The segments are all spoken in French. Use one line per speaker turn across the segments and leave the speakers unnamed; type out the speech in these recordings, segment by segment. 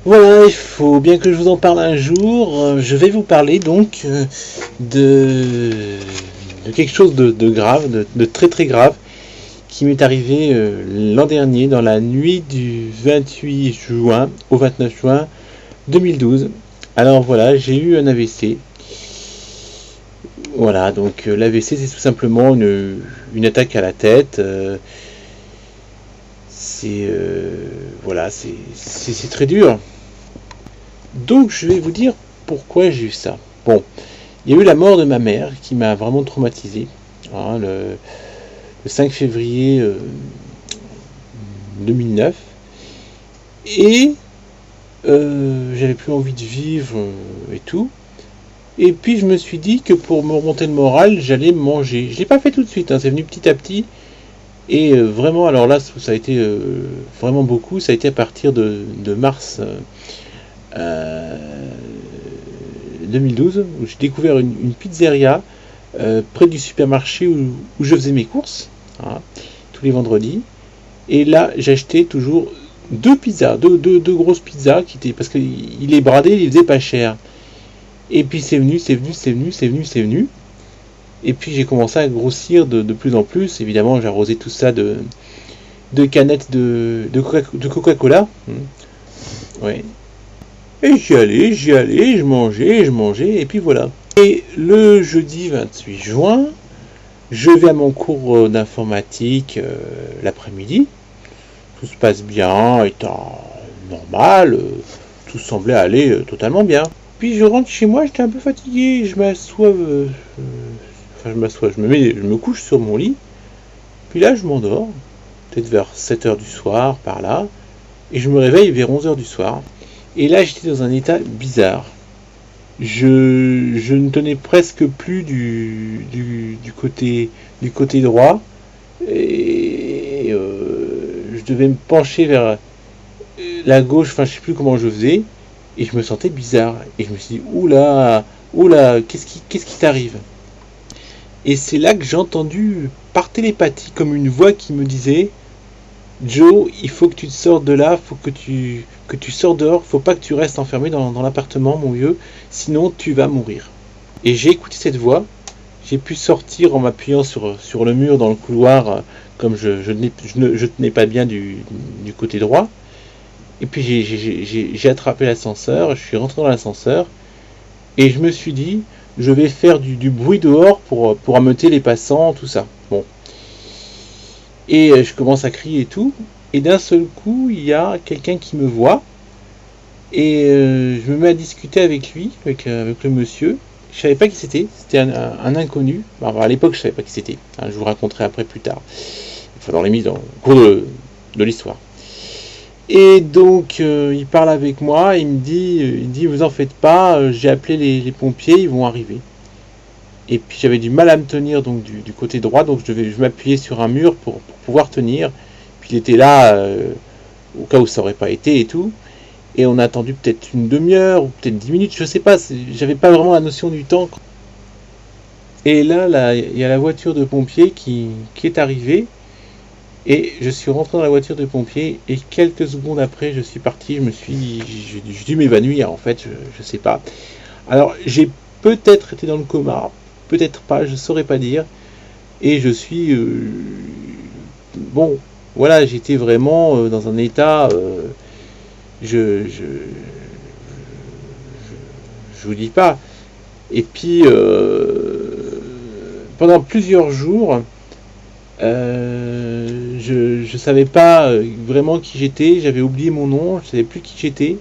Voilà, il faut bien que je vous en parle un jour. Je vais vous parler donc de quelque chose de grave, de très très grave, qui m'est arrivé l'an dernier, dans la nuit du 28 juin au 29 juin 2012. Alors voilà, j'ai eu un AVC. Voilà, donc l'AVC c'est tout simplement une attaque à la tête. Voilà, c'est très dur. Donc je vais vous dire pourquoi j'ai eu ça. Bon, il y a eu la mort de ma mère qui m'a vraiment traumatisé. Hein, le 5 février 2009. Et j'avais plus envie de vivre et tout. Et puis je me suis dit que pour me remonter le moral, j'allais manger. Je l'ai pas fait tout de suite, hein, c'est venu petit à petit. Et vraiment, alors là, ça a été vraiment beaucoup. Ça a été à partir de mars 2012, où j'ai découvert une pizzeria près du supermarché où je faisais mes courses, hein, tous les vendredis. Et là, j'achetais toujours deux pizzas, deux grosses pizzas, parce qu'il les bradait, il les faisait pas cher. Et puis c'est venu. Et puis j'ai commencé à grossir de plus en plus. Évidemment, j'ai arrosé tout ça de canettes de Coca-Cola. Ouais. Et j'y allais, je mangeais, et puis voilà. Et le jeudi 28 juin, je vais à mon cours d'informatique l'après-midi. Tout se passe bien, étant normal, tout semblait aller totalement bien. Puis je rentre chez moi, j'étais un peu fatigué, je m'assois, je me couche sur mon lit, puis là je m'endors, peut-être vers 7h du soir, par là, et je me réveille vers 11h du soir. Et là j'étais dans un état bizarre. Je ne tenais presque plus du côté droit, et je devais me pencher vers la gauche, enfin je sais plus comment je faisais, et je me sentais bizarre. Et je me suis dit, oula, qu'est-ce qui t'arrive? Et c'est là que j'ai entendu par télépathie comme une voix qui me disait, Joe, il faut que tu te sortes de là, faut que tu sors dehors, faut pas que tu restes enfermé dans l'appartement, mon vieux, sinon tu vas mourir. Et j'ai écouté cette voix, j'ai pu sortir en m'appuyant sur le mur dans le couloir, comme je tenais pas bien du côté droit. Et puis j'ai attrapé l'ascenseur, je suis rentré dans l'ascenseur, et je me suis dit, je vais faire du bruit dehors pour ameuter les passants, tout ça. Bon. Et je commence à crier et tout, et d'un seul coup, il y a quelqu'un qui me voit, et je me mets à discuter avec lui, avec le monsieur. Je savais pas qui c'était un inconnu. Enfin, à l'époque, je savais pas qui c'était. Hein, je vous raconterai après plus tard. Enfin, dans le cours de l'histoire. Et donc, il parle avec moi, il me dit, vous en faites pas, j'ai appelé les pompiers, ils vont arriver. Et puis j'avais du mal à me tenir donc du côté droit, donc je m'appuyais sur un mur pour pouvoir tenir. Puis il était là, au cas où ça aurait pas été et tout. Et on a attendu peut-être une demi-heure, ou peut-être 10 minutes, je sais pas, j'avais pas vraiment la notion du temps. Et là, il y a la voiture de pompiers qui est arrivée. Et je suis rentré dans la voiture de pompiers, et quelques secondes après, je suis parti, j'ai dû m'évanouir, en fait, je sais pas. Alors, j'ai peut-être été dans le coma, peut-être pas, je saurais pas dire, et je suis... bon, voilà, j'étais vraiment dans un état... je vous dis pas. Et puis, pendant plusieurs jours... je savais pas vraiment qui j'étais, j'avais oublié mon nom, je savais plus qui j'étais,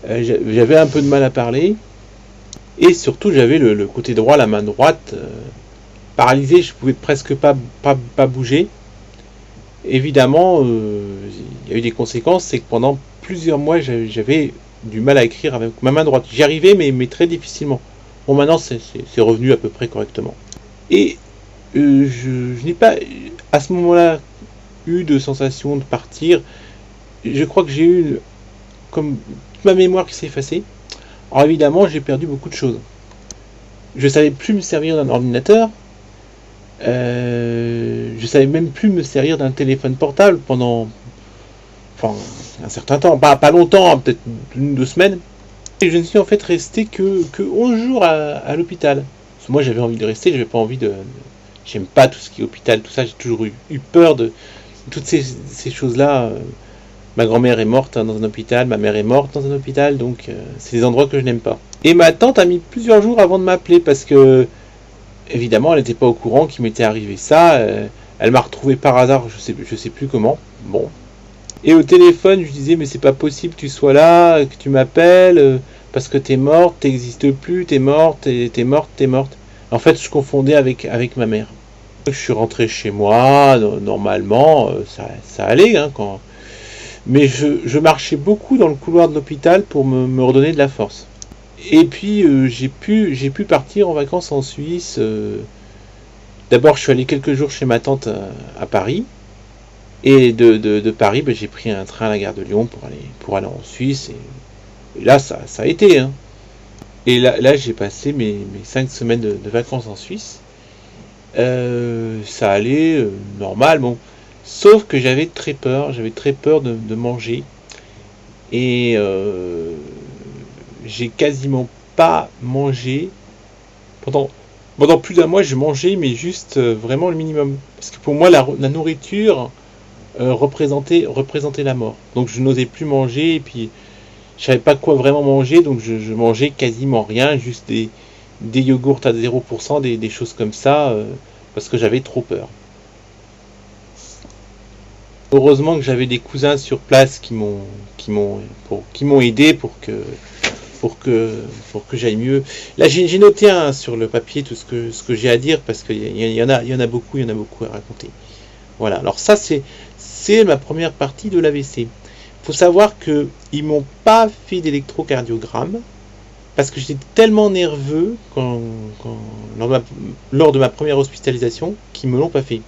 j'avais un peu de mal à parler, et surtout j'avais le côté droit, la main droite paralysée, je pouvais presque pas bouger. Évidemment, il y a eu des conséquences, c'est que pendant plusieurs mois j'avais du mal à écrire avec ma main droite. J'y arrivais, mais très difficilement. Bon, maintenant c'est revenu à peu près correctement. Et je n'ai pas à ce moment-là eu de sensation de partir. Je crois que j'ai eu comme toute ma mémoire qui s'est effacée. Alors évidemment, j'ai perdu beaucoup de choses. Je savais plus me servir d'un ordinateur. Je savais même plus me servir d'un téléphone portable pendant enfin, un certain temps, pas longtemps, hein, peut-être 1 ou 2 semaines. Et je ne suis en fait resté que 11 jours à l'hôpital. Parce que moi j'avais envie de rester, j'avais pas envie de. J'aime pas tout ce qui est hôpital, tout ça, j'ai toujours eu peur de toutes ces choses-là. Ma grand-mère est morte dans un hôpital, ma mère est morte dans un hôpital, donc c'est des endroits que je n'aime pas. Et ma tante a mis plusieurs jours avant de m'appeler parce que, évidemment, elle n'était pas au courant qu'il m'était arrivé ça. Elle m'a retrouvé par hasard, je sais plus comment. Bon. Et au téléphone, je lui disais, mais c'est pas possible que tu sois là, que tu m'appelles, parce que t'es morte, t'existes plus, t'es morte, t'es morte, t'es morte. En fait, je confondais avec ma mère. Je suis rentré chez moi, normalement, ça allait, hein, mais je marchais beaucoup dans le couloir de l'hôpital pour me redonner de la force. Et puis, j'ai pu partir en vacances en Suisse. D'abord, je suis allé quelques jours chez ma tante à Paris. Et de Paris, j'ai pris un train à la gare de Lyon pour aller en Suisse. Et là, ça a été. Hein. Et là j'ai passé mes 5 semaines de vacances en Suisse. Ça allait normal, bon. Sauf que j'avais très peur de manger. Et j'ai quasiment pas mangé. Pendant plus d'un mois, je mangeais, mais juste vraiment le minimum. Parce que pour moi, la nourriture représentait la mort. Donc je n'osais plus manger, et puis je savais pas quoi vraiment manger, donc je mangeais quasiment rien, juste des yogourts à 0%, des choses comme ça, parce que j'avais trop peur. Heureusement que j'avais des cousins sur place qui m'ont aidé pour que j'aille mieux. Là, j'ai noté sur le papier tout ce que j'ai à dire, parce qu'il y en a beaucoup à raconter. Voilà. Alors ça, c'est ma première partie de l'AVC. Il faut savoir qu'ils m'ont pas fait d'électrocardiogramme, parce que j'étais tellement nerveux lors de ma première hospitalisation qu'ils me l'ont pas fait.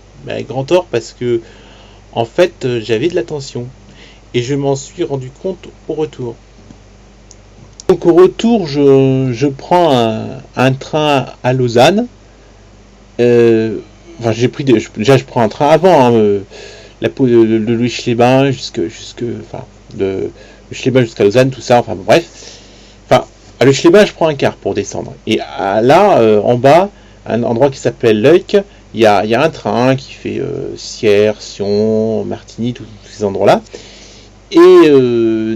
Grand tort, parce que en fait, j'avais de la tension. Et je m'en suis rendu compte au retour. Donc au retour, je prends un train à Lausanne. J'ai pris déjà je prends un train avant, hein, la pause de Louis Schliemann de Schliemann jusqu'à Lausanne, tout ça, enfin bref. Enfin, à Louis Schliemann, je prends un car pour descendre. Et là, en bas, un endroit qui s'appelle Leuc, il y a un train qui fait Sierre, Sion, Martigny, tous ces endroits-là. Et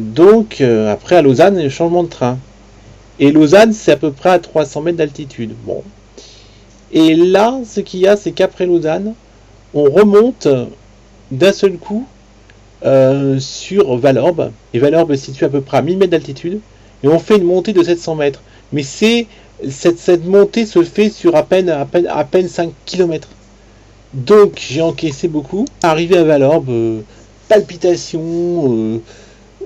donc, après à Lausanne, changement de train. Et Lausanne, c'est à peu près à 300 mètres d'altitude. Bon. Et là, ce qu'il y a, c'est qu'après Lausanne, on remonte d'un seul coup sur Valorbe. Et Valorbe est situé à peu près à 1000 mètres d'altitude. Et on fait une montée de 700 mètres. Mais cette montée se fait sur à peine 5 km. Donc, j'ai encaissé beaucoup. Arrivé à Valorbe, palpitations,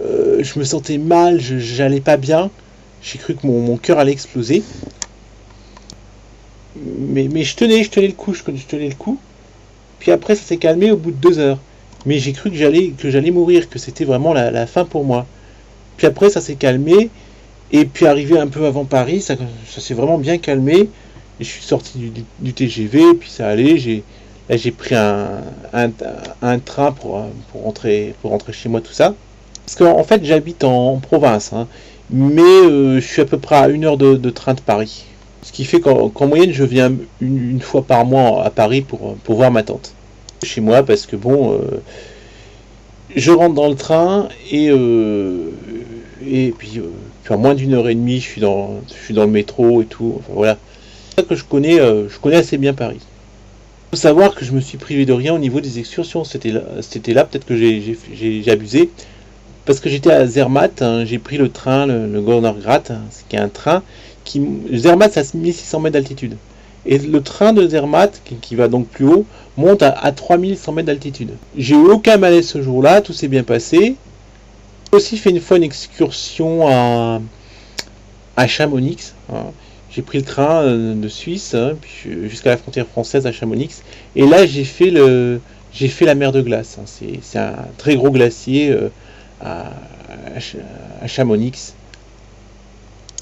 je me sentais mal, j'allais pas bien. J'ai cru que mon cœur allait exploser. Mais je tenais le coup. Puis après, ça s'est calmé au bout de 2 heures. Mais j'ai cru que j'allais mourir, que c'était vraiment la fin pour moi. Puis après, ça s'est calmé. Et puis arrivé un peu avant Paris, ça s'est vraiment bien calmé. Et je suis sorti du TGV, et puis ça allait. J'ai pris un train pour rentrer chez moi, tout ça. Parce qu'en fait, j'habite en province, hein, mais je suis à peu près à 1 heure de train de Paris. Ce qui fait qu'en moyenne, je viens une fois par mois à Paris pour voir ma tante. Chez moi, parce que bon, je rentre dans le train et puis en moins d'1 heure et demie, je suis dans le métro et tout. Enfin voilà. C'est ça que je connais assez bien Paris. Il faut savoir que je me suis privé de rien au niveau des excursions. C'était là peut-être que j'ai abusé. Parce que j'étais à Zermatt, hein, j'ai pris le train, le Gornergrat, hein, qui est un train Zermatt, c'est à 1600 mètres d'altitude. Et le train de Zermatt, qui va donc plus haut, monte à 3100 mètres d'altitude. J'ai eu aucun malaise ce jour-là, tout s'est bien passé. J'ai aussi fait une fois une excursion à Chamonix. Hein. J'ai pris le train de Suisse, hein, puis jusqu'à la frontière française à Chamonix. Et là, j'ai fait la mer de glace. Hein. C'est un très gros glacier à Chamonix.